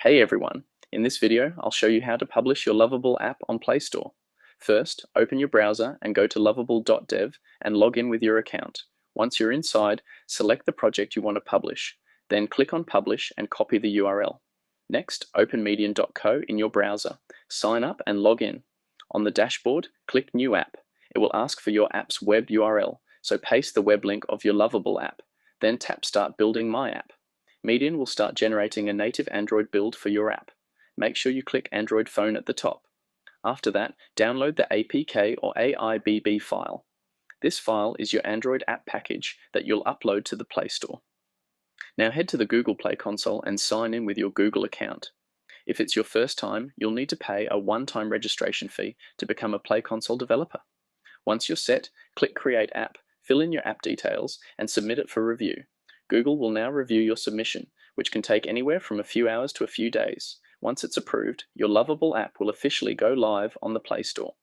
Hey everyone, in this video I'll show you how to publish your Lovable app on Play Store. First, open your browser and go to lovable.dev and log in with your account. Once you're inside, select the project you want to publish, then click on Publish and copy the URL. Next, open median.co in your browser, sign up and log in. On the dashboard, click New App. It will ask for your app's web URL, so paste the web link of your Lovable app, then tap Start Building My App. Median will start generating a native Android build for your app. Make sure you click Android Phone at the top. After that, download the APK or AIBB file. This file is your Android app package that you'll upload to the Play Store. Now head to the Google Play console and sign in with your Google account. If it's your first time, you'll need to pay a one-time registration fee to become a Play Console developer. Once you're set, click Create App, fill in your app details, and submit it for review. Google will now review your submission, which can take anywhere from a few hours to a few days. Once it's approved, your Lovable app will officially go live on the Play Store.